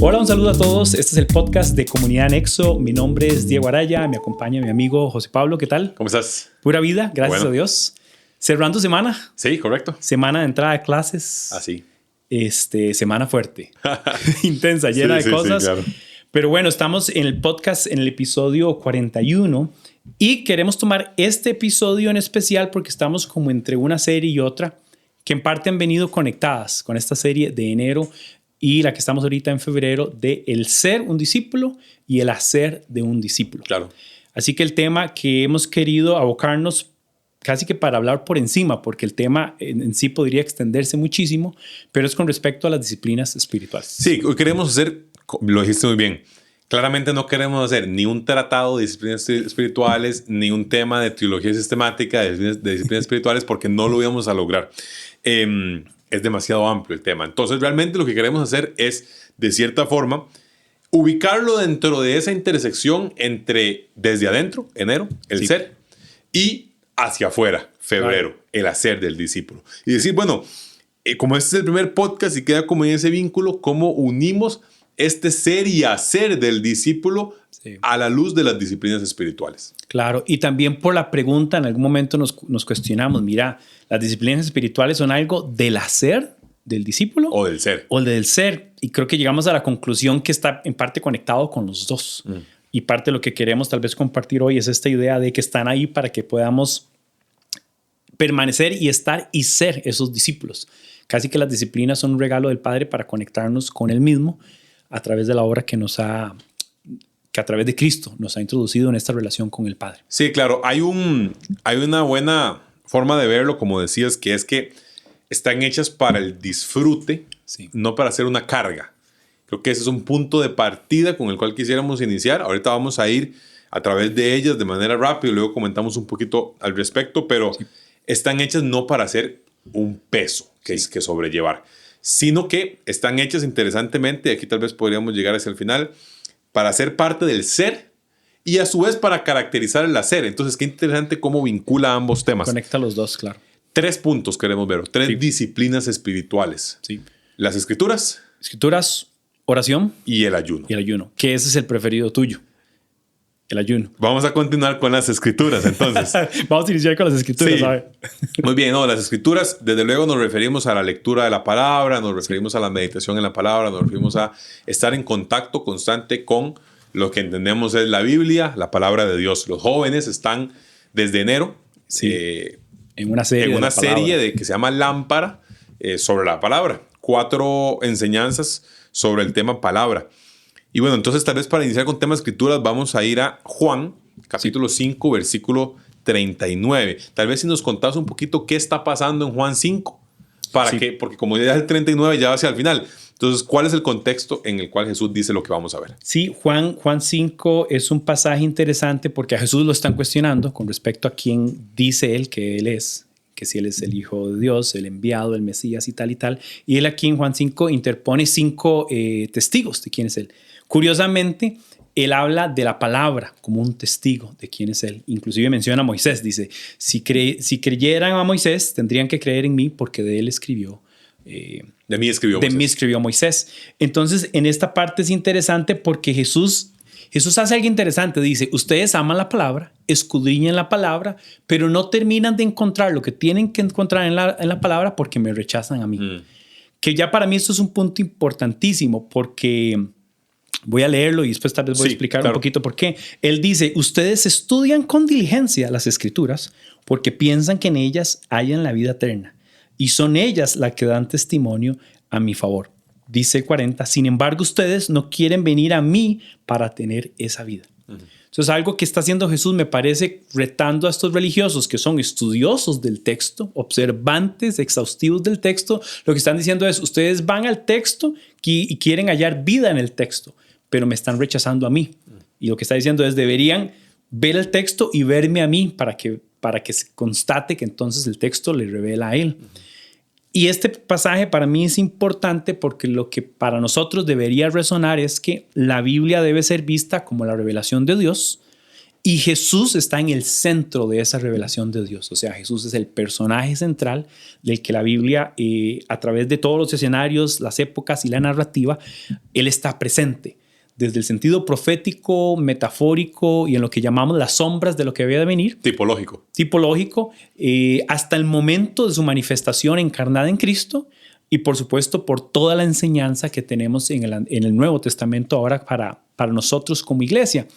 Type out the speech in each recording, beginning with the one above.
Hola, un saludo a todos. Este es el podcast de Comunidad Nexo. Mi nombre es Diego Araya, me acompaña mi amigo José Pablo. ¿Qué tal? ¿Cómo estás? Pura vida, gracias a Dios. Cerrando semana. Sí, correcto. Semana de entrada de clases. Así. Semana fuerte. Intensa, llena de cosas. Sí, claro. Pero bueno, estamos en el podcast, en el episodio 41. Y queremos tomar este episodio en especial porque estamos como entre una serie y otra que en parte han venido conectadas con esta serie de enero y la que estamos ahorita en febrero de el ser un discípulo y el hacer de un discípulo. Claro. Así que el tema que hemos querido abocarnos casi que para hablar por encima, porque el tema en sí podría extenderse muchísimo, pero es con respecto a las disciplinas espirituales. Sí, hoy queremos hacer, lo dijiste muy bien, claramente no queremos hacer ni un tratado de disciplinas espirituales, ni un tema de teología sistemática de disciplinas espirituales, porque no lo íbamos a lograr. Es demasiado amplio el tema. Entonces, realmente lo que queremos hacer es, de cierta forma, ubicarlo dentro de esa intersección entre desde adentro, enero, el ser, y hacia afuera, febrero, el hacer del discípulo. Y decir, bueno, como este es el primer podcast y queda como en ese vínculo, ¿cómo unimos este ser y hacer del discípulo a la luz de las disciplinas espirituales? Claro, y también por la pregunta, en algún momento nos cuestionamos, mira, ¿las disciplinas espirituales son algo del hacer del discípulo? O del ser. O del ser. Y creo que llegamos a la conclusión que está en parte conectado con los dos. Y parte de lo que queremos tal vez compartir hoy es esta idea de que están ahí para que podamos permanecer y estar y ser esos discípulos. Casi que las disciplinas son un regalo del Padre para conectarnos con Él mismo a través de la obra que a través de Cristo nos ha introducido en esta relación con el Padre. Sí, claro. Hay una buena forma de verlo, como decías, que es que están hechas para el disfrute, no para hacer una carga. Creo que ese es un punto de partida con el cual quisiéramos iniciar. Ahorita vamos a ir a través de ellas de manera rápida y luego comentamos un poquito al respecto, pero están hechas no para hacer un peso que sobrellevar, sino que están hechas interesantemente, aquí tal vez podríamos llegar hacia el final, para ser parte del ser y a su vez para caracterizar el hacer. Entonces, qué interesante cómo vincula ambos temas. Conecta los dos, claro. 3 puntos queremos ver, 3 disciplinas espirituales. Sí. Las escrituras. Escrituras, oración. Y el ayuno. Y el ayuno, que ese es el preferido tuyo. El ayuno. Vamos a continuar con las escrituras, entonces. Vamos a iniciar con las escrituras, ¿sabes? Muy bien, las escrituras, desde luego nos referimos a la lectura de la palabra, nos referimos a la meditación en la palabra, nos referimos a estar en contacto constante con lo que entendemos es la Biblia, la palabra de Dios. Los jóvenes están desde enero en una serie, que se llama Lámpara sobre la palabra. 4 enseñanzas sobre el tema palabra. Y bueno, entonces tal vez para iniciar con temas de escrituras vamos a ir a Juan, capítulo 5, versículo 39. Tal vez si nos contás un poquito qué está pasando en Juan 5, porque como ya es el 39 ya va hacia el final. Entonces, ¿cuál es el contexto en el cual Jesús dice lo que vamos a ver? Sí, Juan 5 es un pasaje interesante porque a Jesús lo están cuestionando con respecto a quién dice él que él es, que si él es el Hijo de Dios, el enviado, el Mesías y tal y tal. Y él aquí en Juan 5 interpone 5 testigos de quién es él. Curiosamente, él habla de la palabra como un testigo de quién es él. Inclusive menciona a Moisés. Dice, si creyeran a Moisés, tendrían que creer en mí porque de él escribió. De mí escribió Moisés. Entonces, en esta parte es interesante porque Jesús hace algo interesante. Dice, ustedes aman la palabra, escudriñan la palabra, pero no terminan de encontrar lo que tienen que encontrar en la palabra porque me rechazan a mí. Que ya para mí esto es un punto importantísimo porque voy a leerlo y después tal vez voy a explicar un poquito por qué. Él dice, ustedes estudian con diligencia las escrituras porque piensan que en ellas hayan la vida eterna y son ellas las que dan testimonio a mi favor. Dice 40, sin embargo ustedes no quieren venir a mí para tener esa vida. Entonces algo que está haciendo Jesús me parece retando a estos religiosos que son estudiosos del texto, observantes, exhaustivos del texto. Lo que están diciendo es, ustedes van al texto y quieren hallar vida en el texto, pero me están rechazando a mí. Y lo que está diciendo es, deberían ver el texto y verme a mí para que se constate que entonces el texto le revela a él. Y este pasaje para mí es importante porque lo que para nosotros debería resonar es que la Biblia debe ser vista como la revelación de Dios Y Jesús está en el centro de esa revelación de Dios. O sea, Jesús es el personaje central del que la Biblia, a través de todos los escenarios, las épocas y la narrativa, Él está presente. Desde el sentido profético, metafórico y en lo que llamamos las sombras de lo que había de venir. Tipológico. Hasta el momento de su manifestación encarnada en Cristo. Y por supuesto, por toda la enseñanza que tenemos en el Nuevo Testamento ahora para nosotros como iglesia.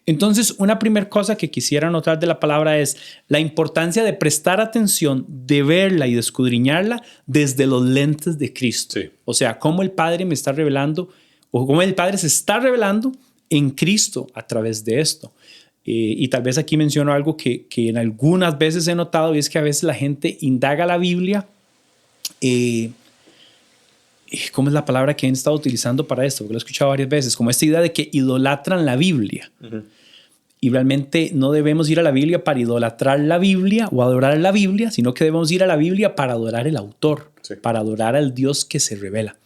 Entonces, una primera cosa que quisiera notar de la palabra es la importancia de prestar atención, de verla y de escudriñarla desde los lentes de Cristo. Sí. O sea, cómo el Padre me está revelando, o cómo el Padre se está revelando en Cristo a través de esto. Y tal vez aquí menciono algo que en algunas veces he notado, y es que a veces la gente indaga la Biblia. ¿Cómo es la palabra que han estado utilizando para esto? Porque lo he escuchado varias veces, como esta idea de que idolatran la Biblia. Uh-huh. Y realmente no debemos ir a la Biblia para idolatrar la Biblia o adorar la Biblia, sino que debemos ir a la Biblia para adorar el autor, sí, para adorar al Dios que se revela.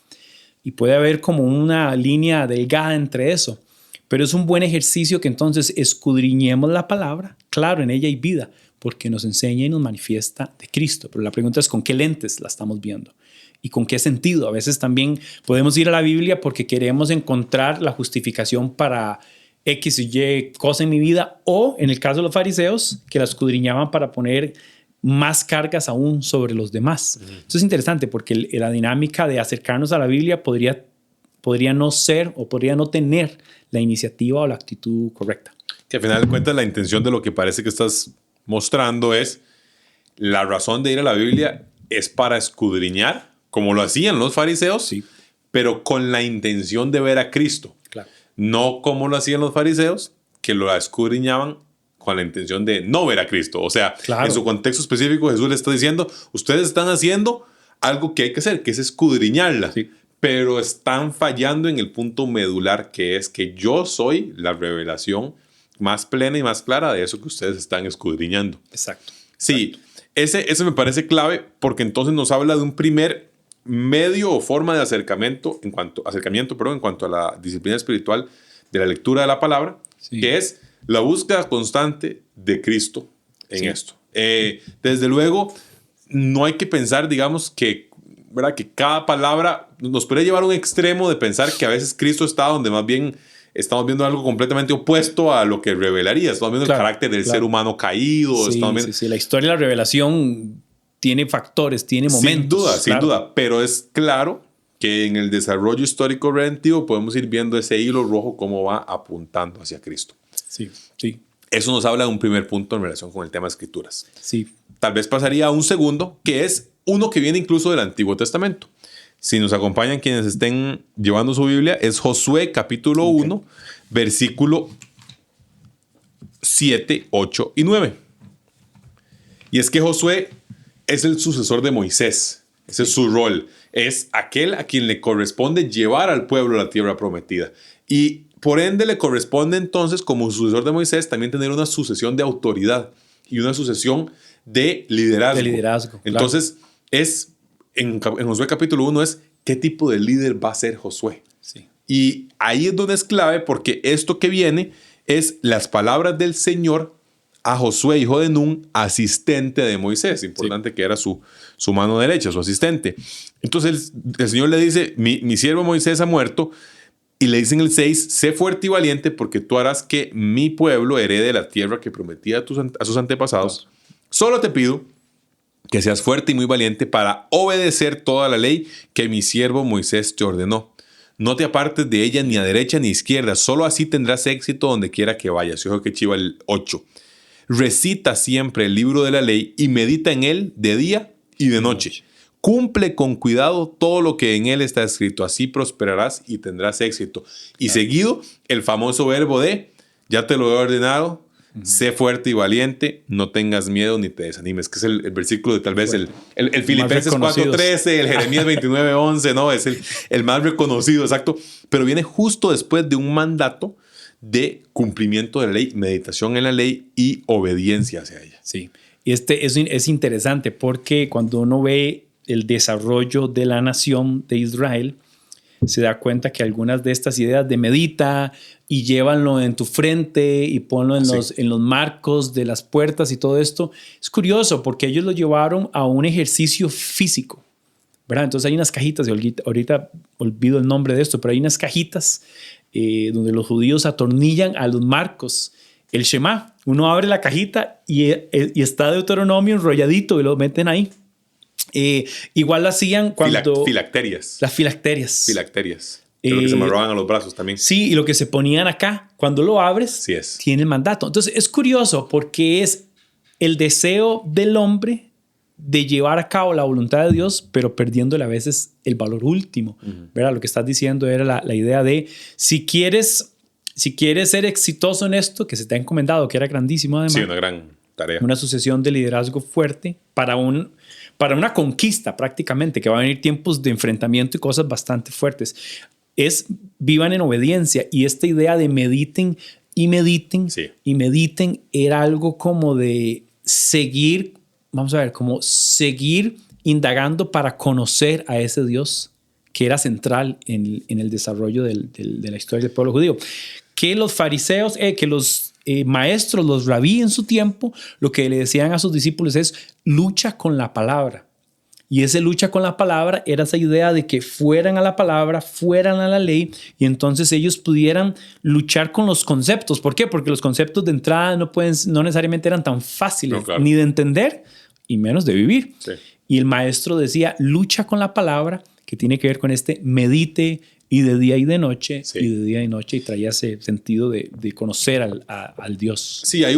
Y puede haber como una línea delgada entre eso, pero es un buen ejercicio que entonces escudriñemos la palabra. Claro, en ella hay vida, porque nos enseña y nos manifiesta de Cristo. Pero la pregunta es, ¿con qué lentes la estamos viendo? ¿Y con qué sentido? A veces también podemos ir a la Biblia porque queremos encontrar la justificación para X y Y cosa en mi vida, o en el caso de los fariseos, que la escudriñaban para poner más cargas aún sobre los demás. Esto es interesante porque la dinámica de acercarnos a la Biblia podría no ser o podría no tener la iniciativa o la actitud correcta. Que al final de cuentas la intención de lo que parece que estás mostrando es la razón de ir a la Biblia es para escudriñar, como lo hacían los fariseos, sí, pero con la intención de ver a Cristo. Claro. No como lo hacían los fariseos, que lo escudriñaban con la intención de no ver a Cristo. O sea, claro, en su contexto específico Jesús le está diciendo, ustedes están haciendo algo que hay que hacer, que es escudriñarla, sí, pero están fallando en el punto medular, que es que yo soy la revelación más plena y más clara de eso que ustedes están escudriñando. Exacto. Sí, exacto. Ese me parece clave porque entonces nos habla de un primer medio o forma de acercamiento en cuanto a la disciplina espiritual de la lectura de la palabra, sí, que es la búsqueda constante de Cristo en sí, esto. Desde luego, no hay que pensar, digamos, ¿verdad?, que cada palabra nos puede llevar a un extremo de pensar que a veces Cristo está donde más bien estamos viendo algo completamente opuesto a lo que revelaría. Estamos viendo, claro, el carácter del ser humano caído. Sí, viendo... sí, la historia de la revelación tiene factores, tiene momentos. Sin duda, pero es claro que en el desarrollo histórico redentivo podemos ir viendo ese hilo rojo cómo va apuntando hacia Cristo. Sí, sí. Eso nos habla de un primer punto en relación con el tema de Escrituras. Sí. Tal vez pasaría a un segundo, que es uno que viene incluso del Antiguo Testamento. Si nos acompañan quienes estén llevando su Biblia, es Josué capítulo 1, versículo 7, 8 y 9. Y es que Josué es el sucesor de Moisés. Ese es su rol. Es aquel a quien le corresponde llevar al pueblo a la tierra prometida. Y por ende le corresponde entonces, como sucesor de Moisés, también tener una sucesión de autoridad y una sucesión de liderazgo. Entonces, claro, en Josué capítulo 1 es qué tipo de líder va a ser Josué. Sí. Y ahí es donde es clave, porque esto que viene es las palabras del Señor a Josué, hijo de Nun, asistente de Moisés. Importante, sí, que era su mano derecha, su asistente. Entonces el Señor le dice, mi siervo Moisés ha muerto, y le dice en el 6, sé fuerte y valiente porque tú harás que mi pueblo herede la tierra que prometía a sus antepasados. Solo te pido que seas fuerte y muy valiente para obedecer toda la ley que mi siervo Moisés te ordenó. No te apartes de ella ni a derecha ni a izquierda, solo así tendrás éxito donde quiera que vayas. Ojo que chiva el 8. Recita siempre el libro de la ley y medita en él de día y de noche. Cumple con cuidado todo lo que en él está escrito, así prosperarás y tendrás éxito. Y seguido, el famoso verbo de, ya te lo he ordenado, sé fuerte y valiente, no tengas miedo ni te desanimes, que es el versículo de tal vez el Filipenses 4:13, el Jeremías 29:11, ¿no? Es el más reconocido, exacto. Pero viene justo después de un mandato de cumplimiento de la ley, meditación en la ley y obediencia hacia ella. Sí, y es interesante porque cuando uno ve el desarrollo de la nación de Israel, se da cuenta que algunas de estas ideas de medita y llévanlo en tu frente y ponlo en los marcos de las puertas y todo esto, es curioso porque ellos lo llevaron a un ejercicio físico, ¿verdad? Entonces hay unas cajitas, ahorita olvido el nombre de esto, pero hay unas cajitas donde los judíos atornillan a los marcos el Shema. Uno abre la cajita y está Deuteronomio enrolladito y lo meten ahí. Igual lo hacían cuando... Filacterias. Las filacterias. Filacterias. Que es lo que se amarraban a los brazos también. Sí, y lo que se ponían acá, cuando lo abres, sí es. Tiene el mandato. Entonces es curioso porque es el deseo del hombre de llevar a cabo la voluntad de Dios, pero perdiéndole a veces el valor último. ¿Verdad? Lo que estás diciendo era la idea de si quieres ser exitoso en esto, que se te ha encomendado, que era grandísimo además. Sí, una gran tarea. Una sucesión de liderazgo fuerte para una conquista prácticamente, que va a venir tiempos de enfrentamiento y cosas bastante fuertes. Vivan en obediencia, y esta idea de mediten y mediten y mediten era algo como de seguir, vamos a ver, como seguir indagando para conocer a ese Dios que era central en el desarrollo de la historia del pueblo judío. Que los fariseos, que los maestros, los rabí en su tiempo, lo que le decían a sus discípulos es lucha con la palabra. Y esa lucha con la palabra era esa idea de que fueran a la palabra, fueran a la ley, y entonces ellos pudieran luchar con los conceptos. ¿Por qué? Porque los conceptos de entrada no necesariamente eran tan fáciles ni de entender y menos de vivir. Sí. Y el maestro decía, lucha con la palabra, que tiene que ver con medite y de día y de noche, y de día y noche, y traía ese sentido de conocer al Dios. Sí, hay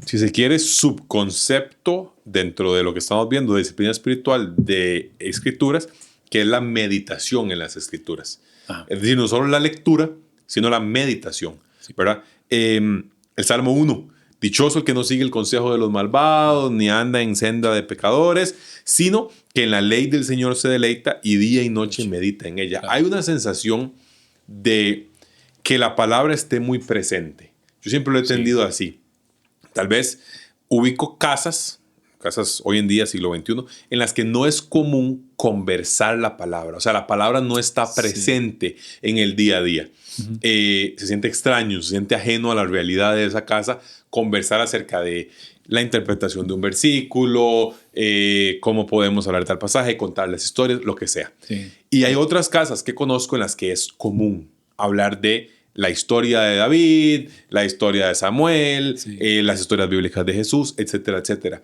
si se quiere, subconcepto dentro de lo que estamos viendo de disciplina espiritual de escrituras, que es la meditación en las escrituras. Es decir, no solo la lectura, sino la meditación, ¿verdad? El Salmo 1, dichoso el que no sigue el consejo de los malvados, ni anda en senda de pecadores, sino que en la ley del Señor se deleita y día y noche medita en ella. Hay una sensación de que la palabra esté muy presente. Yo siempre lo he entendido así. Tal vez ubico casas hoy en día, siglo XXI, en las que no es común conversar la palabra. O sea, la palabra no está presente en el día a día. Se siente extraño, se siente ajeno a la realidad de esa casa conversar acerca de la interpretación de un versículo, cómo podemos hablar de tal pasaje, contar las historias, lo que sea. Sí. Y hay otras casas que conozco en las que es común hablar de la historia de David, la historia de Samuel, las historias bíblicas de Jesús, etcétera, etcétera.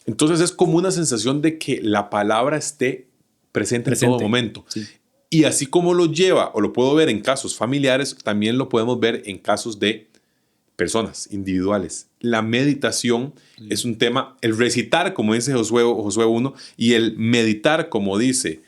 Entonces es como una sensación de que la palabra esté presente en todo momento. Sí. Y así como lo lleva, o lo puedo ver en casos familiares, también lo podemos ver en casos de personas individuales. La meditación es un tema, el recitar, como dice Josué 1, y el meditar, como dice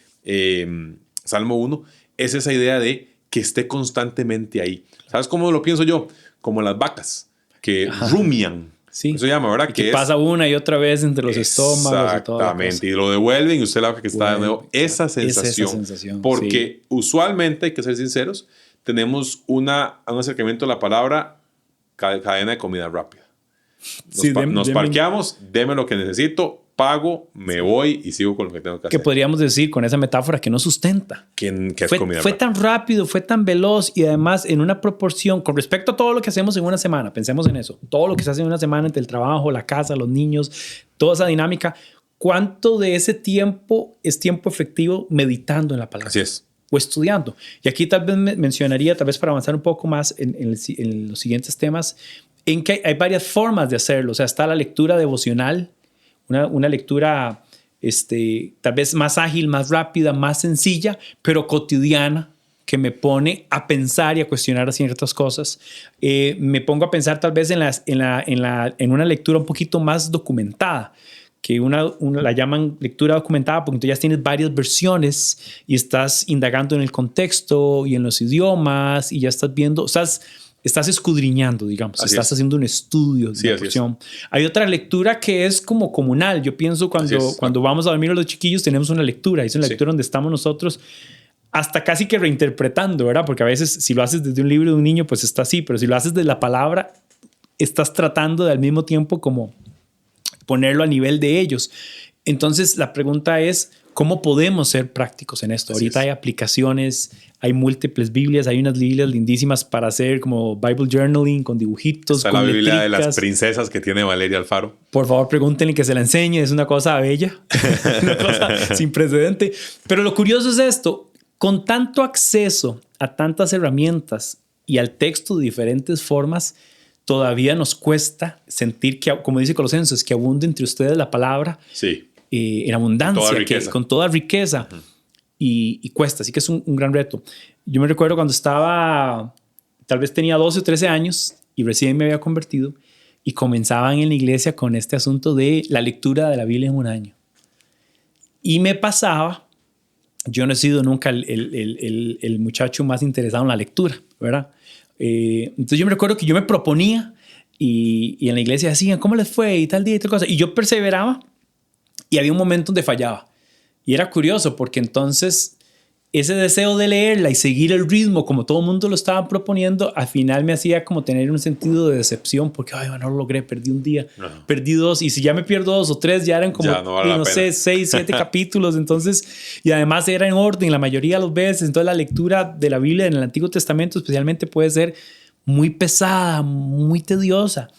Salmo 1, es esa idea de que esté constantemente ahí. ¿Sabes cómo lo pienso yo? Como las vacas que rumian. Sí. Eso se llama, ¿verdad? Que pasa una y otra vez entre los estómagos y todo. Exactamente. Y lo devuelven y usted la vaca que está de nuevo. Esa sensación. Porque usualmente, hay que ser sinceros, tenemos un acercamiento a la palabra cadena de comida rápida. Nos parqueamos, deme lo que necesito, pago, me voy y sigo con lo que tengo que hacer. Que podríamos decir con esa metáfora que no sustenta. Que es comida rápida. Fue tan rápido, fue tan veloz y además en una proporción con respecto a todo lo que hacemos en una semana. Pensemos en eso. Todo lo que se hace en una semana entre el trabajo, la casa, los niños, toda esa dinámica. ¿Cuánto de ese tiempo es tiempo efectivo meditando en la palabra? Así es. O estudiando. Y aquí tal vez mencionaría, tal vez para avanzar un poco más en los siguientes temas, en que hay varias formas de hacerlo. O sea, está la lectura devocional, una lectura tal vez más ágil, más rápida, más sencilla, pero cotidiana, que me pone a pensar y a cuestionar ciertas cosas. Me pongo a pensar tal vez en una lectura un poquito más documentada, que la llaman lectura documentada porque tú ya tienes varias versiones y estás indagando en el contexto y en los idiomas y ya estás viendo, estás escudriñando, digamos, estás haciendo un estudio de la porción. Hay otra lectura que es como comunal. Yo pienso cuando vamos a dormir a los chiquillos tenemos una lectura, es una lectura donde estamos nosotros hasta casi que reinterpretando, ¿verdad? Porque a veces si lo haces desde un libro de un niño, pues está así, pero si lo haces de la palabra, estás tratando de al mismo tiempo como ponerlo a nivel de ellos. Entonces la pregunta es, ¿Cómo podemos ser prácticos en esto? Así Ahorita es. hay aplicaciones, hay múltiples Biblias, hay unas Biblias lindísimas para hacer como Bible Journaling con dibujitos, Está con la Biblia de las letricas. princesas que tiene Valeria Alfaro. Por favor, pregúntenle que se la enseñe. Es una cosa bella, una cosa sin precedente. Pero lo curioso es esto. Con tanto acceso a tantas herramientas y al texto de diferentes formas, todavía nos cuesta sentir que, como dice Colosenses, que abunde entre ustedes la palabra Sí. en abundancia, Toda riqueza. con toda riqueza. Y cuesta, así que es un gran reto. Yo me recuerdo cuando estaba, tal vez tenía 12 o 13 años y recién me había convertido y comenzaban en la iglesia con este asunto de la lectura de la Biblia en un año. Y me pasaba, yo no he sido nunca el muchacho más interesado en la lectura, ¿verdad? Entonces yo me recuerdo que yo me proponía y en la iglesia decían, ¿cómo les fue? Y tal día y tal cosa. Y yo perseveraba y había un momento donde fallaba. Y era curioso porque entonces ese deseo de leerla y seguir el ritmo como todo el mundo lo estaba proponiendo, al final me hacía como tener un sentido de decepción porque, ay, no lo logré, perdí un día, perdí 2 y si ya me pierdo 2 o 3 ya eran como, Ya no vale la no pena. sé, 6, 7 capítulos, entonces, y además era en orden la mayoría de las veces, entonces la lectura de la Biblia en el Antiguo Testamento especialmente puede ser muy pesada, muy tediosa.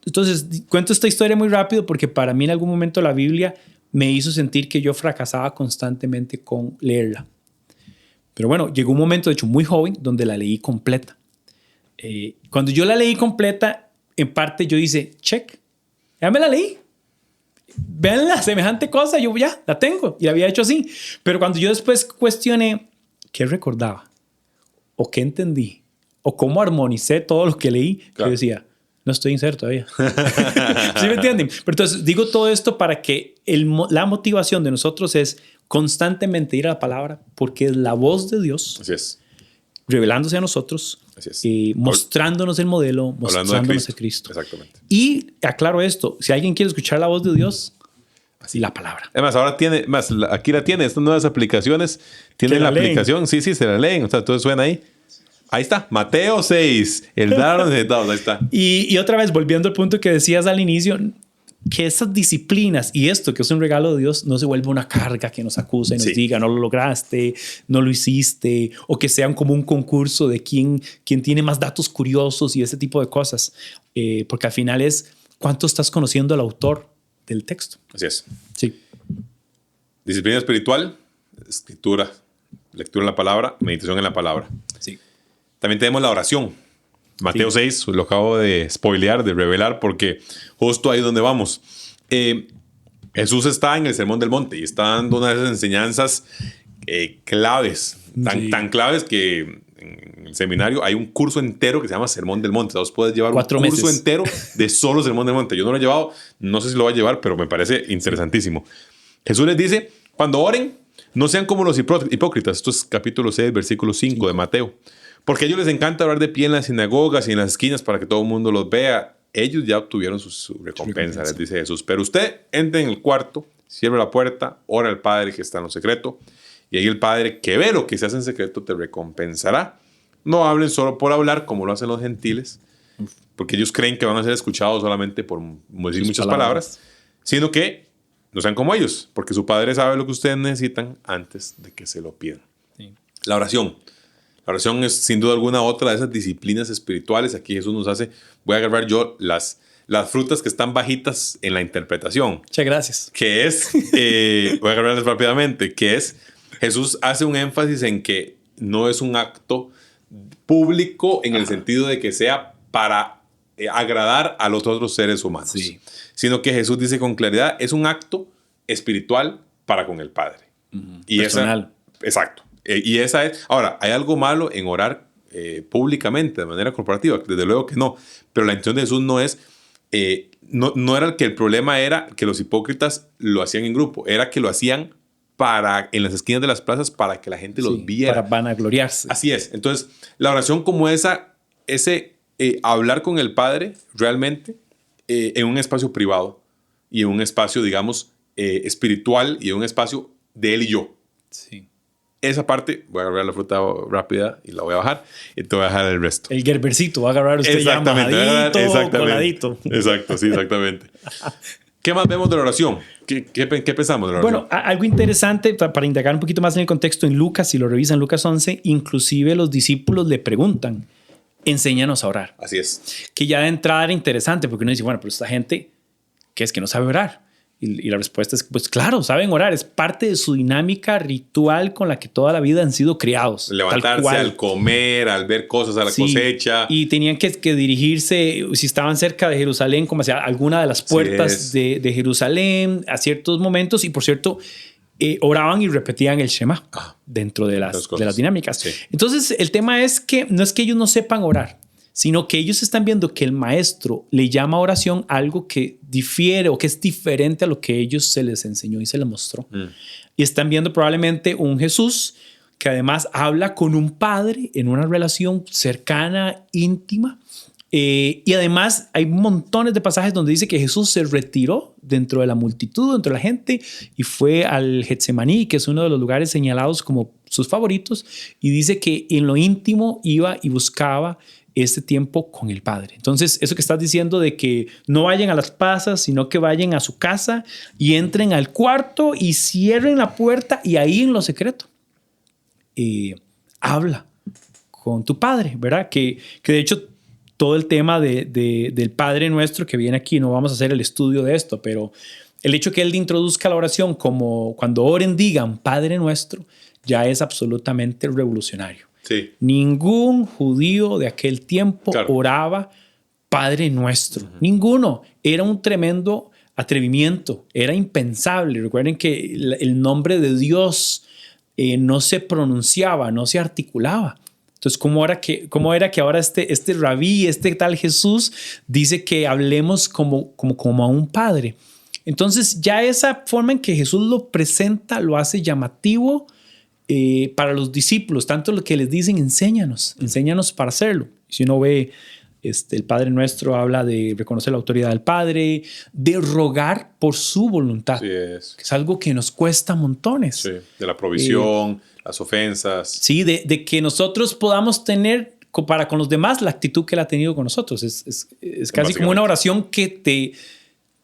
Entonces, cuento esta historia muy rápido porque para mí en algún momento la Biblia me hizo sentir que yo fracasaba constantemente con leerla. Pero bueno, llegó un momento, de hecho muy joven, donde la leí completa. Cuando yo la leí completa, en parte yo hice, check, ya me la leí. Vean la semejante cosa, yo ya la tengo y la había hecho así. Pero cuando yo después cuestioné qué recordaba o qué entendí o cómo armonicé todo lo que leí, Claro. yo decía, no estoy en ser todavía. ¿Sí me entienden? Pero entonces digo todo esto para que la motivación de nosotros es constantemente ir a la palabra porque es la voz de Dios Así es. revelándose a nosotros, Así es. mostrándonos el modelo, Hablando de mostrándonos a Cristo. Exactamente. Y aclaro esto, si alguien quiere escuchar la voz de Dios, así la palabra. Además, ahora tiene, más, aquí la tiene, estas nuevas aplicaciones, tienen Que la la leen. aplicación, sí, se la leen, o sea, todo suena ahí. Ahí está, Mateo 6, el dar a los necesitados, ahí está. Y otra vez, volviendo al punto que decías al inicio, que esas disciplinas y esto que es un regalo de Dios no se vuelva una carga que nos acuse y nos Sí. diga no lo lograste, no lo hiciste, o que sean como un concurso de quién tiene más datos curiosos y ese tipo de cosas. Porque al final es cuánto estás conociendo al autor del texto. Así es. Sí. Disciplina espiritual, escritura, lectura en la palabra, meditación en la palabra. Sí. También tenemos la oración. Mateo 6, lo acabo de spoilear, de revelar, porque justo ahí donde vamos. Jesús está en el Sermón del Monte y está dando unas enseñanzas claves, tan claves que en el seminario hay un curso entero que se llama Sermón del Monte. Entonces puedes llevar 4 un curso meses. entero de solo Sermón del Monte. Yo no lo he llevado, no sé si lo voy a llevar, pero me parece interesantísimo. Jesús les dice, cuando oren, no sean como los hipócritas. Esto es capítulo 6, versículo 5 de Mateo. Porque a ellos les encanta hablar de pie en las sinagogas y en las esquinas para que todo el mundo los vea. Ellos ya obtuvieron su recompensa, les dice Jesús. Pero usted entre en el cuarto, cierra la puerta, ora al Padre que está en lo secreto. Y ahí el Padre que ve lo que se hace en secreto te recompensará. No hablen solo por hablar como lo hacen los gentiles, porque ellos creen que van a ser escuchados solamente por decir muchas palabras, sino que no sean como ellos, porque su Padre sabe lo que ustedes necesitan antes de que se lo pidan. Sí. La oración. La oración es sin duda alguna otra de esas disciplinas espirituales. Aquí Jesús nos hace, voy a agarrar yo las frutas que están bajitas en la interpretación. Muchas gracias. Que es, voy a agarrarlas rápidamente, que es, Jesús hace un énfasis en que no es un acto público en el sentido de que sea para agradar a los otros seres humanos, Sí. sino que Jesús dice con claridad, es un acto espiritual para con el Padre. Y Personal. Exacto. Y esa es... Ahora, ¿hay algo malo en orar públicamente, de manera corporativa? Desde luego que no. Pero la intención de Jesús no es... no era que el problema era que los hipócritas lo hacían en grupo. Era que lo hacían en las esquinas de las plazas para que la gente los viera. Para vanagloriarse. Así es. Entonces, la oración como ese hablar con el Padre realmente en un espacio privado y en un espacio, digamos, espiritual y en un espacio de él y yo. Sí. Esa parte, voy a agarrar la fruta rápida y la voy a bajar y te voy a dejar el resto. El Gerbercito va a agarrar usted ya Exactamente. majadito, coladito. Exacto, sí, exactamente. ¿Qué más vemos de la oración? ¿Qué pensamos de la oración? Bueno, algo interesante para indagar un poquito más en el contexto, en Lucas, si lo revisan, Lucas 11, inclusive los discípulos le preguntan, enséñanos a orar. Así es. Que ya de entrada era interesante, porque uno dice, bueno, pero esta gente, ¿qué es que no sabe orar? Y la respuesta es, pues claro, saben orar, es parte de su dinámica ritual con la que toda la vida han sido criados. Levantarse al comer, al ver cosas a la cosecha. Y tenían que dirigirse, si estaban cerca de Jerusalén, como hacia alguna de las puertas de Jerusalén a ciertos momentos. Y por cierto, oraban y repetían el Shema dentro de las dinámicas. Sí. Entonces, el tema es que no es que ellos no sepan orar, sino que ellos están viendo que el maestro le llama oración algo que difiere o que es diferente a lo que ellos se les enseñó y se les mostró. Y están viendo probablemente un Jesús que además habla con un padre en una relación cercana, íntima. Y además hay montones de pasajes donde dice que Jesús se retiró dentro de la multitud, dentro de la gente, y fue al Getsemaní, que es uno de los lugares señalados como sus favoritos, y dice que en lo íntimo iba y buscaba este tiempo con el Padre. Entonces, eso que estás diciendo de que no vayan a las pasas, sino que vayan a su casa y entren al cuarto y cierren la puerta y ahí en lo secreto habla con tu Padre, ¿verdad? Que de hecho todo el tema del Padre Nuestro que viene aquí, no vamos a hacer el estudio de esto, pero el hecho que Él introduzca la oración como cuando oren digan Padre Nuestro, ya es absolutamente revolucionario. Sí. Ningún judío de aquel tiempo oraba Padre Nuestro. Ninguno. Era un tremendo atrevimiento. Era impensable. Recuerden que el nombre de Dios no se pronunciaba, no se articulaba. Entonces, ¿cómo era que ahora este rabí, este tal Jesús, dice que hablemos como a un padre? Entonces, ya esa forma en que Jesús lo presenta lo hace llamativo para los discípulos, tanto lo que les dicen, enséñanos para hacerlo. Si uno ve, el Padre Nuestro habla de reconocer la autoridad del Padre, de rogar por su voluntad, sí es. Que es algo que nos cuesta montones. Sí, de la provisión, las ofensas. Sí, de que nosotros podamos tener para con los demás la actitud que Él ha tenido con nosotros. Es casi como una oración que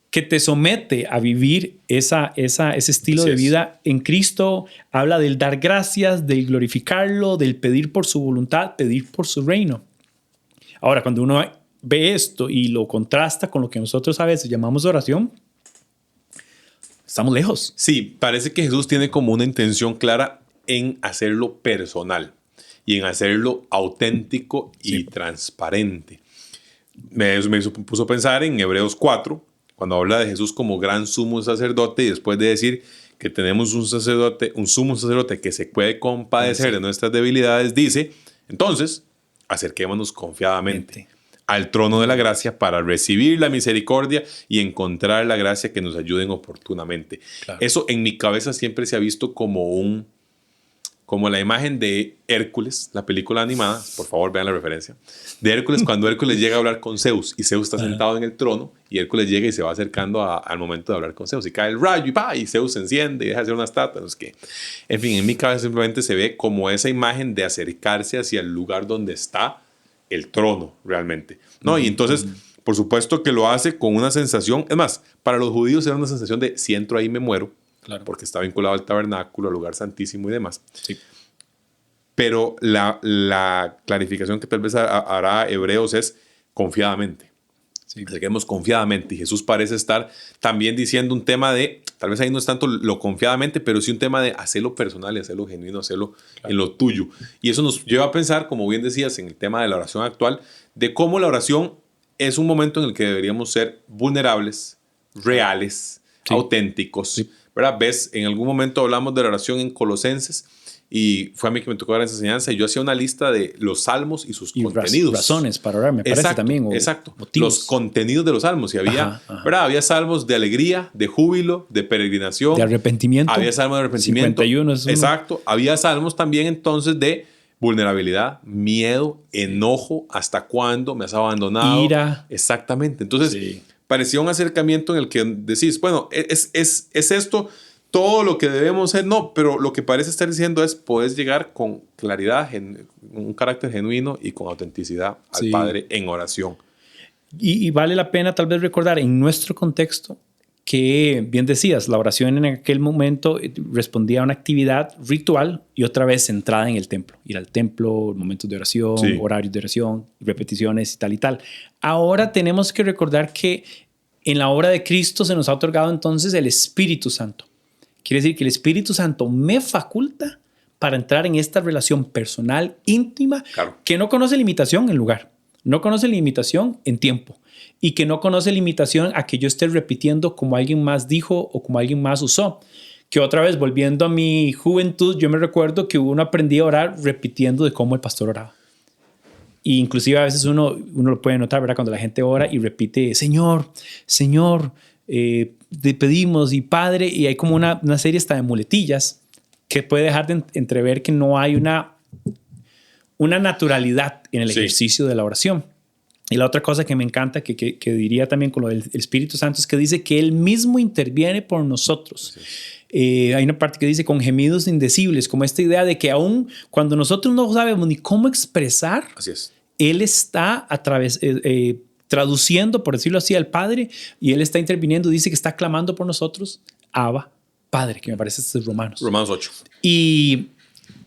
te somete a vivir ese estilo de vida en Cristo. Habla del dar gracias, del glorificarlo, del pedir por su voluntad, pedir por su reino. Ahora, cuando uno ve esto y lo contrasta con lo que nosotros a veces llamamos oración, estamos lejos. Sí, parece que Jesús tiene como una intención clara en hacerlo personal y en hacerlo auténtico y transparente. Me puso a pensar en Hebreos 4, cuando habla de Jesús como gran sumo sacerdote, y después de decir que tenemos un sumo sacerdote que se puede compadecer de nuestras debilidades, dice, entonces, acerquémonos confiadamente al trono de la gracia para recibir la misericordia y encontrar la gracia que nos ayude oportunamente. Claro. Eso en mi cabeza siempre se ha visto como la imagen de Hércules, la película animada, por favor vean la referencia, de Hércules cuando Hércules llega a hablar con Zeus y Zeus está sentado en el trono y Hércules llega y se va acercando al momento de hablar con Zeus y cae el rayo y Zeus se enciende y deja de hacer una estatua. No sé qué. En fin, en mi cabeza simplemente se ve como esa imagen de acercarse hacia el lugar donde está el trono realmente, ¿no? Y entonces, por supuesto que lo hace con una sensación, es más, para los judíos era una sensación de si entro ahí me muero. Claro. Porque está vinculado al tabernáculo, al lugar santísimo y demás. Sí. Pero la clarificación que tal vez hará Hebreos es confiadamente. Sí. Acerquemos confiadamente. Y Jesús parece estar también diciendo un tema de, tal vez ahí no es tanto lo confiadamente, pero sí un tema de hacerlo personal y hacerlo genuino, hacerlo en lo tuyo. Y eso nos lleva a pensar, como bien decías, en el tema de la oración actual, de cómo la oración es un momento en el que deberíamos ser vulnerables, reales, auténticos. Sí. ¿Verdad? ¿Ves? En algún momento hablamos de la oración en Colosenses y fue a mí que me tocó dar esa enseñanza y yo hacía una lista de los salmos y sus contenidos. Razones para orar, me parece también. Exacto. Motivos. Los contenidos de los salmos. Y había, ¿verdad? Había salmos de alegría, de júbilo, de peregrinación. De arrepentimiento. Había salmos de arrepentimiento. 51 es uno. Exacto. Había salmos también entonces de vulnerabilidad, miedo, enojo, hasta cuándo me has abandonado. Ira. Exactamente. Entonces, parecía un acercamiento en el que decís, bueno, es esto todo lo que debemos ser, no, pero lo que parece estar diciendo es, puedes llegar con claridad, un carácter genuino y con autenticidad al Padre en oración. Y vale la pena tal vez recordar en nuestro contexto que, bien decías, la oración en aquel momento respondía a una actividad ritual y otra vez centrada en el templo. Ir al templo, momentos de oración, Sí. horarios de oración, repeticiones y tal y tal. Ahora tenemos que recordar que en la obra de Cristo se nos ha otorgado entonces el Espíritu Santo. Quiere decir que el Espíritu Santo me faculta para entrar en esta relación personal, íntima, Claro. que no conoce limitación en lugar, no conoce limitación en tiempo y que no conoce limitación a que yo esté repitiendo como alguien más dijo o como alguien más usó. Que otra vez, volviendo a mi juventud, yo me recuerdo que uno aprendía a orar repitiendo de cómo el pastor oraba. Y inclusive a veces uno lo puede notar, ¿verdad? Cuando la gente ora y repite, Señor, Señor, te pedimos y Padre, y hay como una serie hasta de muletillas que puede dejar de entrever que no hay una naturalidad en el ejercicio de la oración. Y la otra cosa que me encanta, que diría también con lo del Espíritu Santo, es que dice que Él mismo interviene por nosotros. Hay una parte que dice con gemidos indecibles, como esta idea de que aún cuando nosotros no sabemos ni cómo expresar, Así es. Él está traduciendo, por decirlo así, al Padre, y Él está interviniendo, dice que está clamando por nosotros, Abba, Padre, que me parece este es Romanos. Romanos 8. Y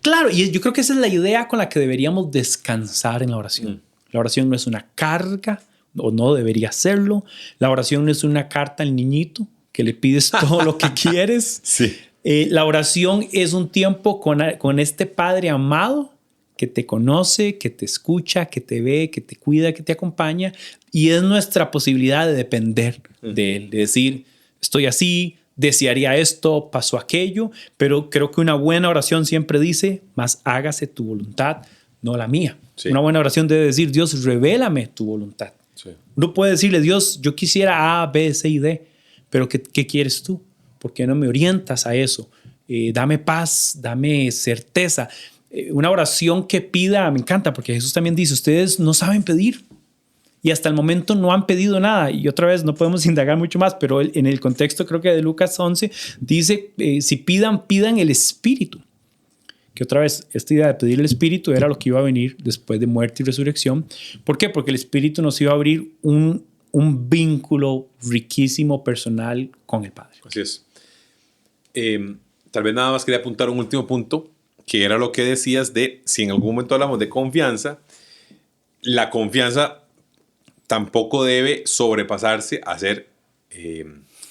claro, y yo creo que esa es la idea con la que deberíamos descansar en la oración. La oración no es una carga, o no debería serlo. La oración no es una carta al niñito que le pides todo lo que quieres. Sí. La oración es un tiempo con este Padre amado que te conoce, que te escucha, que te ve, que te cuida, que te acompaña. Y es nuestra posibilidad de depender de Él, de decir, estoy así, desearía esto, pasó aquello, pero creo que una buena oración siempre dice, más hágase tu voluntad, no la mía. Sí. Una buena oración debe decir, Dios, revélame tu voluntad. Sí. Uno puede decirle, Dios, yo quisiera A, B, C y D, pero ¿qué quieres tú? ¿Por qué no me orientas a eso? Dame paz, dame certeza. Una oración que pida, me encanta, porque Jesús también dice, ustedes no saben pedir. Y hasta el momento no han pedido nada. Y otra vez, no podemos indagar mucho más, pero en el contexto creo que de Lucas 11 dice, si pidan el Espíritu. Que otra vez, esta idea de pedir el Espíritu era lo que iba a venir después de muerte y resurrección. ¿Por qué? Porque el Espíritu nos iba a abrir un vínculo riquísimo personal con el Padre. Así es. Tal vez nada más quería apuntar un último punto, que era lo que decías de, si en algún momento hablamos de confianza, la confianza tampoco debe sobrepasarse a ser,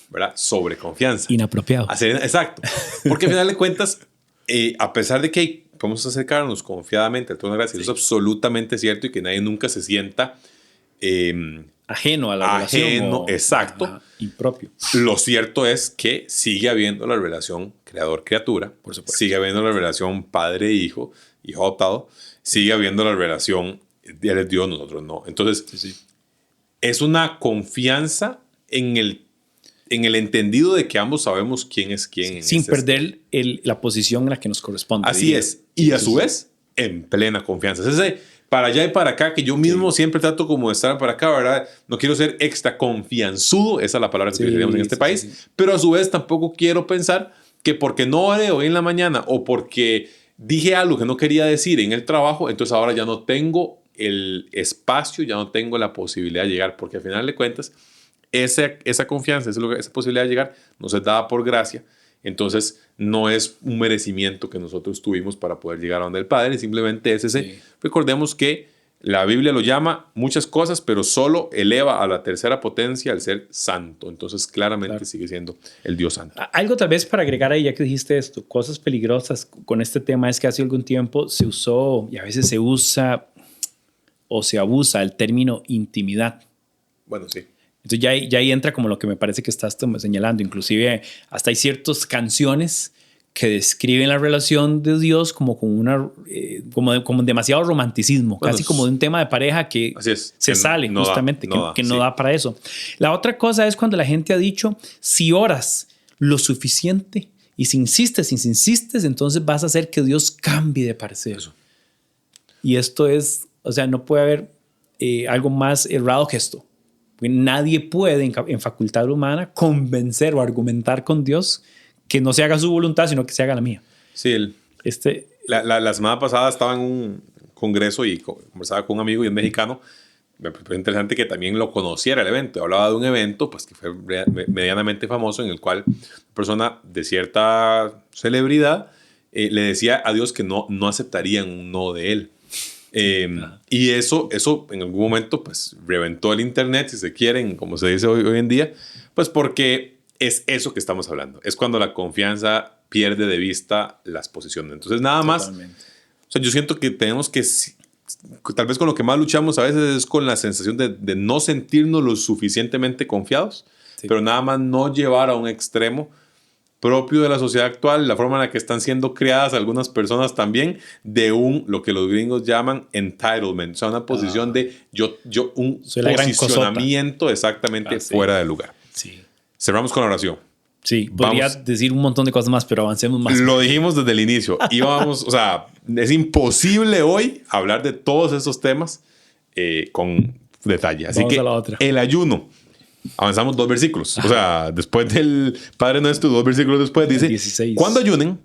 ¿verdad? Sobreconfianza. Inapropiado. Exacto. Porque al final de cuentas, a pesar de que podemos acercarnos confiadamente al trono de gracia, eso es absolutamente cierto y que nadie nunca se sienta ajeno a la relación. Exacto. Impropio. Lo cierto es que sigue habiendo la relación creador-criatura. Por supuesto. Sigue habiendo la relación padre-hijo, hijo adoptado. Sigue habiendo la relación, él es Dios, nosotros no. Entonces, es una confianza en el entendido de que ambos sabemos quién es quién. Sin perder la posición en la que nos corresponde. Así es. Y a su vez, en plena confianza. Es ese para allá y para acá, que yo mismo siempre trato como de estar para acá, ¿verdad? No quiero ser extra confianzudo, esa es la palabra que utilizamos en este país, pero a su vez tampoco quiero pensar que porque no oré hoy en la mañana o porque dije algo que no quería decir en el trabajo, entonces ahora ya no tengo el espacio, ya no tengo la posibilidad de llegar, porque al final de cuentas, esa confianza, esa posibilidad de llegar nos es dada por gracia. Entonces no es un merecimiento que nosotros tuvimos para poder llegar a donde el Padre, simplemente es ese. Sí. Recordemos que la Biblia lo llama muchas cosas, pero solo eleva a la tercera potencia al ser santo. Entonces claramente sigue siendo el Dios santo. Algo tal vez para agregar ahí, ya que dijiste esto, cosas peligrosas con este tema es que hace algún tiempo se usó y a veces se usa o se abusa el término intimidad. Bueno, sí. Entonces ya ahí entra como lo que me parece que estás señalando. Inclusive hasta hay ciertas canciones que describen la relación de Dios como con como demasiado romanticismo, bueno, casi como de un tema de pareja que se sale no justamente, que no da para eso. La otra cosa es cuando la gente ha dicho, si oras lo suficiente y si insistes, entonces vas a hacer que Dios cambie de parecer. Eso. Y esto es, o sea, no puede haber algo más errado que esto. Nadie puede en facultad humana convencer o argumentar con Dios que no se haga su voluntad, sino que se haga la mía. Sí, la semana pasada estaba en un congreso y conversaba con un amigo y un mexicano me pareció interesante que también lo conociera el evento. Hablaba de un evento pues, que fue medianamente famoso en el cual una persona de cierta celebridad le decía a Dios que no aceptarían un no de él. Y eso en algún momento pues reventó el internet, si se quieren, como se dice hoy en día, pues porque es eso que estamos hablando. Es cuando la confianza pierde de vista las posiciones. Entonces nada más, Totalmente. o sea, yo siento que tenemos que, tal vez con lo que más luchamos a veces es con la sensación de no sentirnos lo suficientemente confiados, Sí. pero nada más no llevar a un extremo propio de la sociedad actual, la forma en la que están siendo creadas algunas personas también, de lo que los gringos llaman entitlement, o sea, una posición de un Soy la gran posicionamiento exactamente sí. fuera del lugar. Sí. Cerramos con la oración. Sí, podría decir un montón de cosas más, pero avancemos más. Lo dijimos desde el inicio. Íbamos, o sea, es imposible hoy hablar de todos estos temas con detalle. Así Vamos que a la otra. el ayuno. Avanzamos 2 versículos. O sea, después del Padre Nuestro, 2 versículos después dice: 16. Cuando ayunen,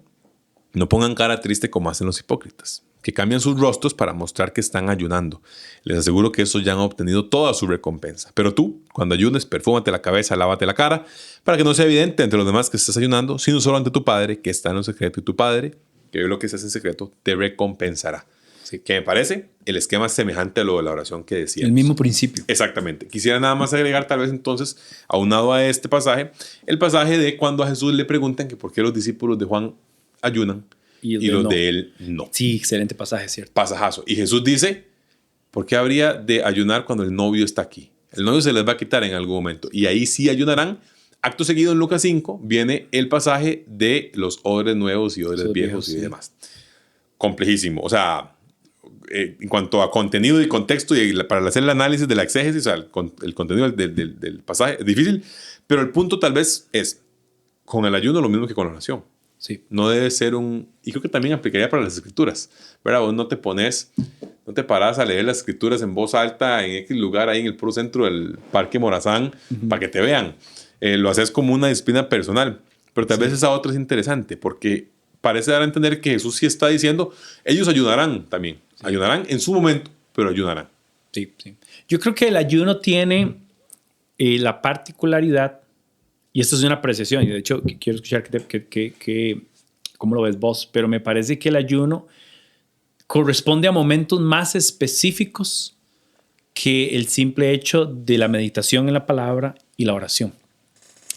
no pongan cara triste como hacen los hipócritas, que cambian sus rostros para mostrar que están ayunando. Les aseguro que esos ya han obtenido toda su recompensa. Pero tú, cuando ayunes, perfúmate la cabeza, lávate la cara, para que no sea evidente entre los demás que estás ayunando, sino solo ante tu Padre, que está en lo secreto, y tu Padre, que ve lo que se hace en secreto, te recompensará. Sí. Que me parece el esquema semejante a lo de la oración que decía. El mismo principio. Exactamente. Quisiera nada más agregar, tal vez entonces, aunado a este pasaje, el pasaje de cuando a Jesús le preguntan que por qué los discípulos de Juan ayunan y los de él no. Sí, excelente pasaje, ¿cierto? Pasajazo. Y Jesús dice: ¿por qué habría de ayunar cuando el novio está aquí? El novio se les va a quitar en algún momento y ahí sí ayunarán. Acto seguido, en Lucas 5 viene el pasaje de los odres nuevos y odres viejos y demás. Complejísimo. O sea, en cuanto a contenido y contexto y para hacer el análisis de la exégesis, o sea, el contenido del pasaje es difícil, pero el punto tal vez es con el ayuno lo mismo que con la oración. Sí. No debe ser y creo que también aplicaría para las escrituras, ¿verdad? Vos no te parás a leer las escrituras en voz alta en X lugar ahí en el puro centro del Parque Morazán para que te vean. Lo haces como una disciplina personal, pero tal vez esa otra es interesante porque parece dar a entender que Jesús sí está diciendo, ellos ayudarán también. Sí. Ayudarán en su momento, pero ayudarán. Sí, sí. Yo creo que el ayuno tiene la particularidad, y esto es una apreciación, y de hecho quiero escuchar cómo lo ves vos, pero me parece que el ayuno corresponde a momentos más específicos que el simple hecho de la meditación en la palabra y la oración,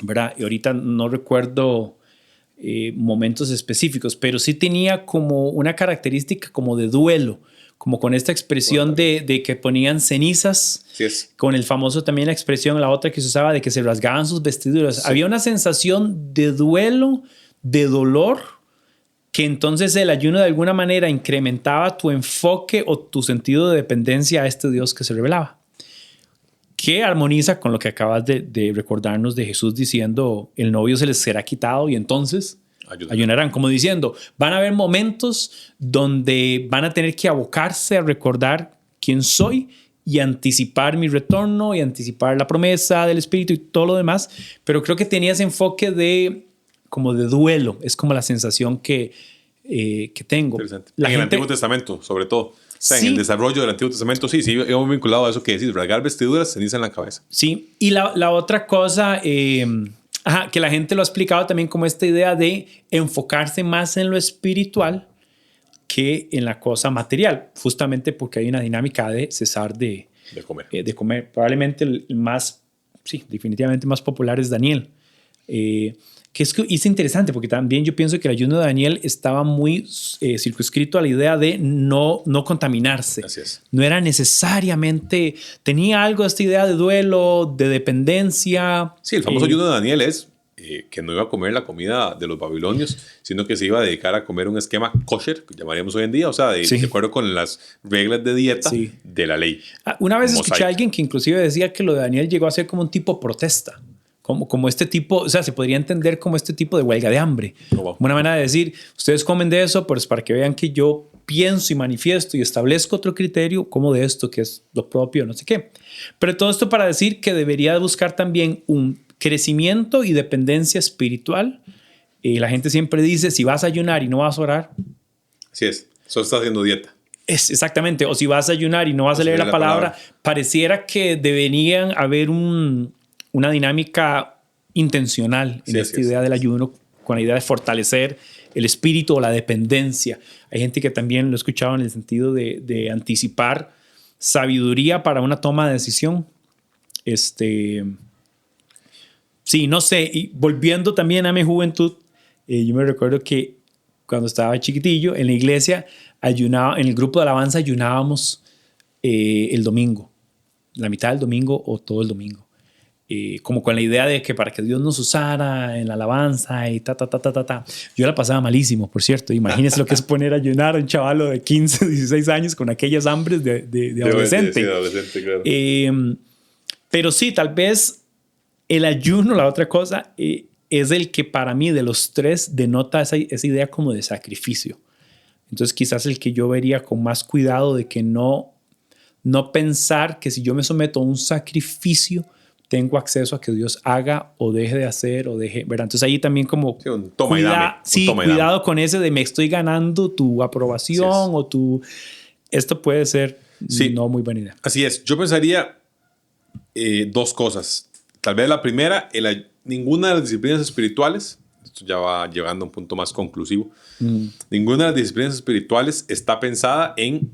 ¿verdad? Y ahorita no recuerdo momentos específicos, pero sí tenía como una característica como de duelo, como con esta expresión de que ponían cenizas, sí es. Con el famoso también la expresión, la otra que se usaba de que se rasgaban sus vestiduras. Sí. Había una sensación de duelo, de dolor, que entonces el ayuno de alguna manera incrementaba tu enfoque o tu sentido de dependencia a este Dios que se revelaba. Que armoniza con lo que acabas de recordarnos de Jesús diciendo, el novio se les será quitado y entonces ayunarán. Como diciendo, van a haber momentos donde van a tener que abocarse a recordar quién soy y anticipar mi retorno y anticipar la promesa del Espíritu y todo lo demás. Pero creo que tenía ese enfoque como de duelo. Es como la sensación que tengo. En el Antiguo Testamento, sobre todo. O sea, sí. En el desarrollo del Antiguo Testamento, sí, hemos vinculado a eso que decís, rasgar vestiduras, ceniza en la cabeza. Sí, y la otra cosa, que la gente lo ha explicado también como esta idea de enfocarse más en lo espiritual que en la cosa material, justamente porque hay una dinámica de cesar de comer. Probablemente el más, sí, definitivamente más popular es Daniel. Que es interesante porque también yo pienso que el ayuno de Daniel estaba muy circunscrito a la idea de no contaminarse. Así es. No era necesariamente, tenía algo de esta idea de duelo, de dependencia. Sí, el famoso ayuno de Daniel es que no iba a comer la comida de los babilonios, sino que se iba a dedicar a comer un esquema kosher, que llamaríamos hoy en día, o sea, de acuerdo con las reglas de dieta de la ley. Una vez escuché a alguien que inclusive decía que lo de Daniel llegó a ser como un tipo protesta. Como este tipo, o sea, se podría entender como este tipo de huelga de hambre. Como una manera de decir, ustedes comen de eso, pues para que vean que yo pienso y manifiesto y establezco otro criterio como de esto, que es lo propio, no sé qué. Pero todo esto para decir que debería buscar también un crecimiento y dependencia espiritual. La gente siempre dice, si vas a ayunar y no vas a orar. Así es, solo estás haciendo dieta. Exactamente, o si vas a ayunar y no vas a leer la palabra, pareciera que deberían haber una dinámica intencional en esta idea del ayuno, con la idea de fortalecer el espíritu o la dependencia. Hay gente que también lo he escuchado en el sentido de anticipar sabiduría para una toma de decisión. Sí, no sé, y volviendo también a mi juventud, yo me recuerdo que cuando estaba chiquitillo en la iglesia, ayunaba, en el grupo de alabanza ayunábamos el domingo, la mitad del domingo o todo el domingo. Como con la idea de que para que Dios nos usara en la alabanza y ta. Yo la pasaba malísimo, por cierto. Imagínense lo que es poner a ayunar a un chavalo de 15, 16 años con aquellas hambres de adolescente. Sí, de adolescente, claro. Pero sí, tal vez el ayuno, la otra cosa, es el que para mí de los tres denota esa idea como de sacrificio. Entonces quizás el que yo vería con más cuidado de que no pensar que si yo me someto a un sacrificio tengo acceso a que Dios haga o deje de hacer o deje, ¿verdad? Entonces ahí también como cuidado con ese de me estoy ganando tu aprobación o tu... Esto puede ser no muy buena idea. Así es. Yo pensaría dos cosas. Tal vez la primera, ninguna de las disciplinas espirituales, esto ya va llegando a un punto más conclusivo, ninguna de las disciplinas espirituales está pensada en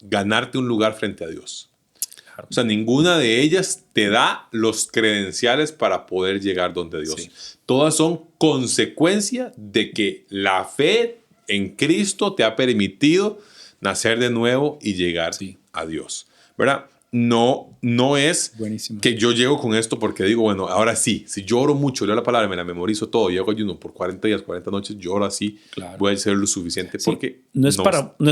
ganarte un lugar frente a Dios. Claro. O sea, ninguna de ellas te da los credenciales para poder llegar donde Dios. Sí. Todas son consecuencia de que la fe en Cristo te ha permitido nacer de nuevo y llegar a Dios, ¿verdad? No es que yo llego con esto porque digo, bueno, ahora sí, si yo oro mucho, leo la palabra, me la memorizo todo, y hago ayuno por 40 días, 40 noches, yo ahora sí voy a hacer lo suficiente porque... No es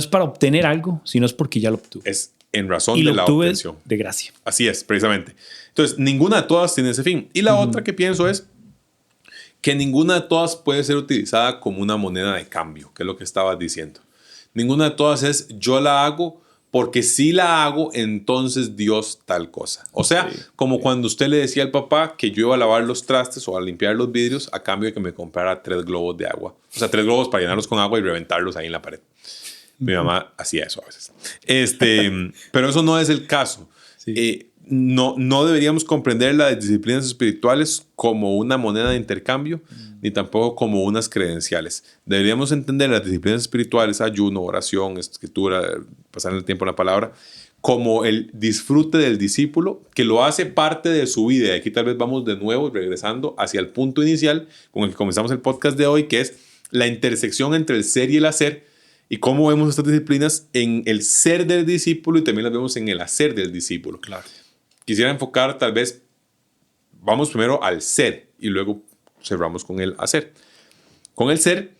para obtener algo, sino es porque ya lo obtuve. Es en razón de la obtención. De gracia. Así es, precisamente. Entonces, ninguna de todas tiene ese fin. Y la otra que pienso es que ninguna de todas puede ser utilizada como una moneda de cambio, que es lo que estabas diciendo. Ninguna de todas es yo la hago porque si la hago, entonces Dios tal cosa. O sea, como cuando usted le decía al papá que yo iba a lavar los trastes o a limpiar los vidrios a cambio de que me comprara 3 globos de agua. O sea, 3 globos para llenarlos con agua y reventarlos ahí en la pared. Mi mamá hacía eso a veces. Pero eso no es el caso. Sí. No deberíamos comprender las disciplinas espirituales como una moneda de intercambio, ni tampoco como unas credenciales. Deberíamos entender las disciplinas espirituales, ayuno, oración, escritura, pasar el tiempo en la palabra, como el disfrute del discípulo, que lo hace parte de su vida. Y aquí tal vez vamos de nuevo regresando hacia el punto inicial con el que comenzamos el podcast de hoy, que es la intersección entre el ser y el hacer, y cómo vemos estas disciplinas en el ser del discípulo y también las vemos en el hacer del discípulo. Claro. Quisiera enfocar tal vez, vamos primero al ser y luego cerramos con el hacer. Con el ser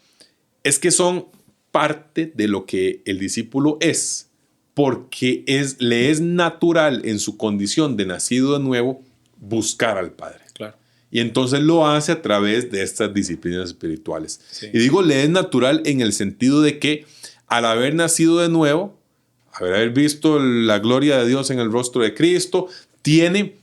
es que son parte de lo que el discípulo es, porque le es natural en su condición de nacido de nuevo buscar al Padre. Claro. Y entonces lo hace a través de estas disciplinas espirituales. Sí. Y digo, le es natural en el sentido de que al haber nacido de nuevo, haber visto la gloria de Dios en el rostro de Cristo, tiene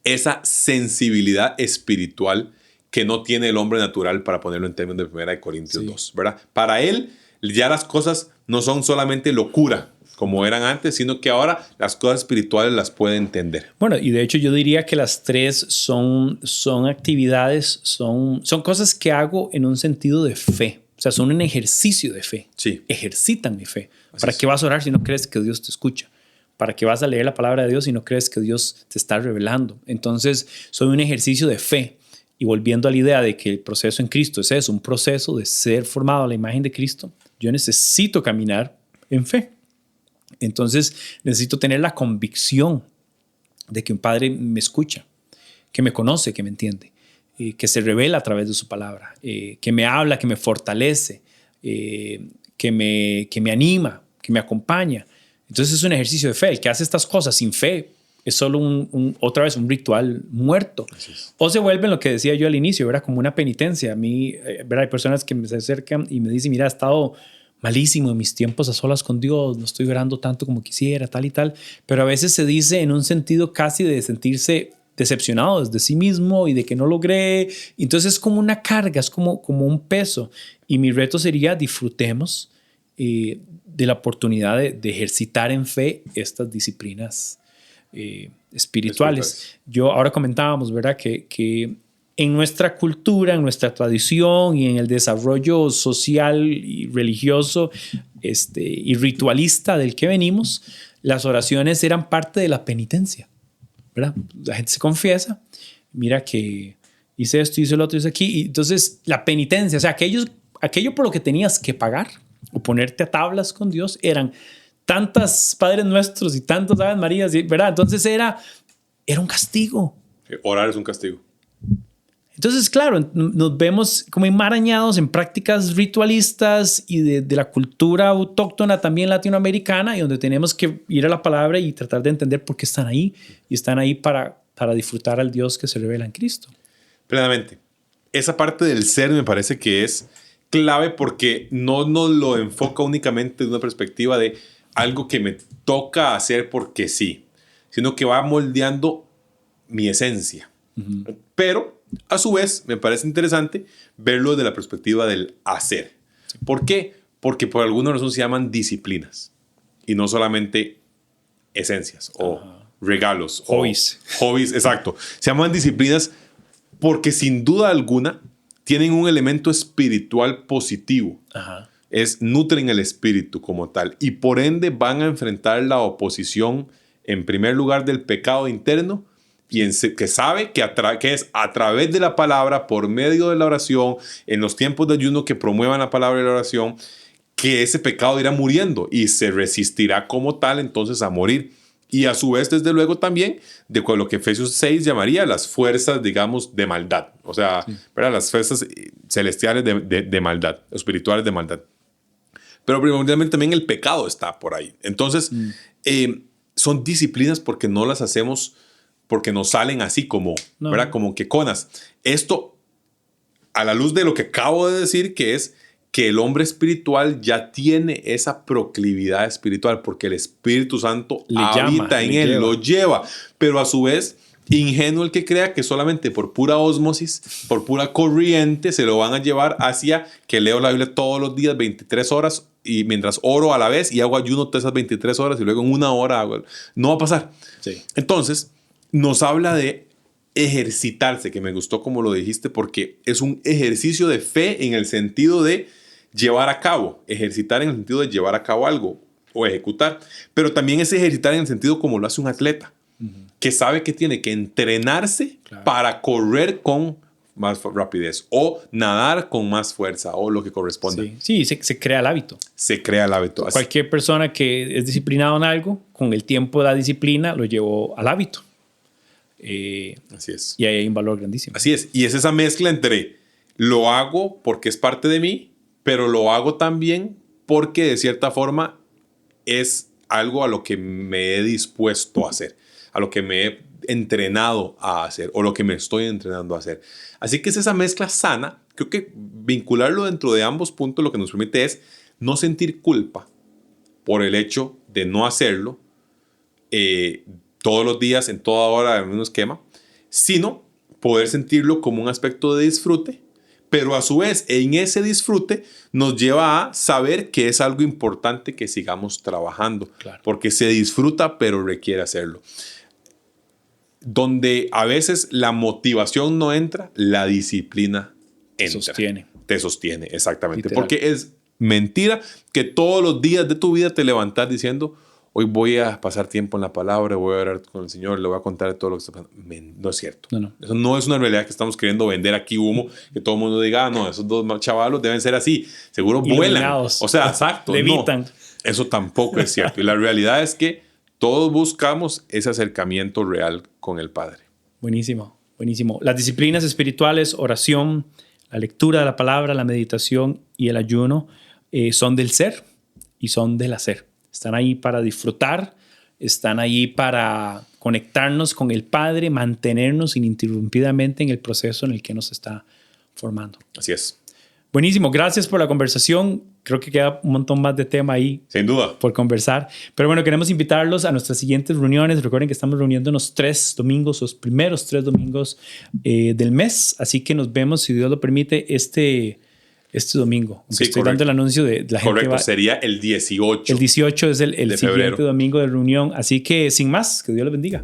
esa sensibilidad espiritual que no tiene el hombre natural, para ponerlo en términos de 1 Corintios 2, ¿verdad? Para él ya las cosas no son solamente locura como eran antes, sino que ahora las cosas espirituales las puede entender. Bueno, y de hecho yo diría que las tres son actividades, son cosas que hago en un sentido de fe. O sea, son un ejercicio de fe. Sí. Ejercitan mi fe. ¿Para qué vas a orar si no crees que Dios te escucha? ¿Para qué vas a leer la palabra de Dios si no crees que Dios te está revelando? Entonces, soy un ejercicio de fe. Y volviendo a la idea de que el proceso en Cristo es eso, un proceso de ser formado a la imagen de Cristo, yo necesito caminar en fe. Entonces, necesito tener la convicción de que un Padre me escucha, que me conoce, que me entiende, que se revela a través de su palabra, que me habla, que me fortalece, que me anima, que me acompaña. Entonces es un ejercicio de fe. El que hace estas cosas sin fe es solo otra vez un ritual muerto. O se vuelve lo que decía yo al inicio, ¿verdad? Como una penitencia. A mí, ¿verdad? Hay personas que me se acercan y me dicen, mira, he estado malísimo en mis tiempos a solas con Dios, no estoy orando tanto como quisiera, tal y tal. Pero a veces se dice en un sentido casi de sentirse decepcionados de sí mismo y de que no logré. Entonces es como una carga, es como un peso. Y mi reto sería disfrutemos de la oportunidad de ejercitar en fe estas disciplinas espirituales. Ahora comentábamos, ¿verdad? Que en nuestra cultura, en nuestra tradición y en el desarrollo social y religioso y ritualista del que venimos, las oraciones eran parte de la penitencia, ¿verdad? La gente se confiesa, mira que hice esto, hice lo otro, hice aquí, y entonces la penitencia, o sea, aquello por lo que tenías que pagar o ponerte a tablas con Dios eran tantas Padres Nuestros y tantos Aves Marías, ¿verdad? Entonces era un castigo. Orar es un castigo. Entonces, claro, nos vemos como enmarañados en prácticas ritualistas y de la cultura autóctona también latinoamericana, y donde tenemos que ir a la palabra y tratar de entender por qué están ahí, y están ahí para disfrutar al Dios que se revela en Cristo. Plenamente. Esa parte del ser me parece que es clave porque no nos lo enfoca únicamente de una perspectiva de algo que me toca hacer porque sí, sino que va moldeando mi esencia. Uh-huh. Pero a su vez, me parece interesante verlo desde la perspectiva del hacer. ¿Por qué? Porque por alguna razón se llaman disciplinas y no solamente esencias o regalos. Hobbies. Hobbies, exacto. Se llaman disciplinas porque sin duda alguna tienen un elemento espiritual positivo. Ajá. Nutren el espíritu como tal y por ende van a enfrentar la oposición en primer lugar del pecado interno y que sabe que es a través de la palabra, por medio de la oración, en los tiempos de ayuno que promuevan la palabra y la oración, que ese pecado irá muriendo y se resistirá como tal entonces a morir. Y a su vez, desde luego también, de lo que Efesios 6 llamaría las fuerzas, digamos, de maldad. O sea, sí, ¿verdad? Las fuerzas celestiales de maldad, espirituales de maldad. Pero primordialmente también el pecado está por ahí. Entonces, son disciplinas porque no las hacemos porque nos salen así como, no, ¿verdad? Como queconas. Esto, a la luz de lo que acabo de decir, que es que el hombre espiritual ya tiene esa proclividad espiritual porque el Espíritu Santo habita en él, lo lleva. Pero a su vez, ingenuo el que crea que solamente por pura ósmosis, por pura corriente, se lo van a llevar hacia que leo la Biblia todos los días, 23 horas, y mientras oro a la vez y hago ayuno todas esas 23 horas y luego en una hora hago. No va a pasar. Sí. Entonces, nos habla de ejercitarse, que me gustó como lo dijiste, porque es un ejercicio de fe en el sentido de llevar a cabo, ejercitar en el sentido de llevar a cabo algo o ejecutar, pero también es ejercitar en el sentido como lo hace un atleta, que sabe que tiene que entrenarse para correr con más rapidez o nadar con más fuerza o lo que corresponda. Sí, se crea el hábito. Se crea el hábito. Cualquier persona que es disciplinado en algo, con el tiempo de la disciplina lo llevó al hábito. Así es. Y ahí hay un valor grandísimo. Así es. Y es esa mezcla entre lo hago porque es parte de mí, pero lo hago también porque de cierta forma es algo a lo que me he dispuesto a hacer, a lo que me he entrenado a hacer o lo que me estoy entrenando a hacer. Así que es esa mezcla sana. Creo que vincularlo dentro de ambos puntos lo que nos permite es no sentir culpa por el hecho de no hacerlo todos los días, en toda hora, en el mismo esquema, sino poder sentirlo como un aspecto de disfrute, pero a su vez en ese disfrute nos lleva a saber que es algo importante que sigamos trabajando, porque se disfruta pero requiere hacerlo. Donde a veces la motivación no entra, la disciplina entra. Te sostiene, exactamente. Literal. Porque es mentira que todos los días de tu vida te levantas diciendo hoy voy a pasar tiempo en la palabra, voy a orar con el Señor, le voy a contar todo lo que está pasando. No es cierto. No. Eso no es una realidad que estamos queriendo vender aquí humo, que todo el mundo diga, no, esos dos chavalos deben ser así. Seguro vuelan. O sea, exacto. Levitan. No, eso tampoco es cierto. Y la realidad es que todos buscamos ese acercamiento real con el Padre. Buenísimo, buenísimo. Las disciplinas espirituales, oración, la lectura de la palabra, la meditación y el ayuno son del ser y son del hacer. Están ahí para disfrutar, están ahí para conectarnos con el Padre, mantenernos ininterrumpidamente en el proceso en el que nos está formando. Así es. Buenísimo, gracias por la conversación. Creo que queda un montón más de tema ahí. Sin duda. Por conversar. Pero bueno, queremos invitarlos a nuestras siguientes reuniones. Recuerden que estamos reuniéndonos 3 domingos, los primeros 3 domingos del mes. Así que nos vemos, si Dios lo permite, este Este domingo. Sí, estoy dando el anuncio de la gente. Correcto, sería el 18. El 18 es el de siguiente febrero. domingo de reunión. Así que sin más, que Dios los bendiga.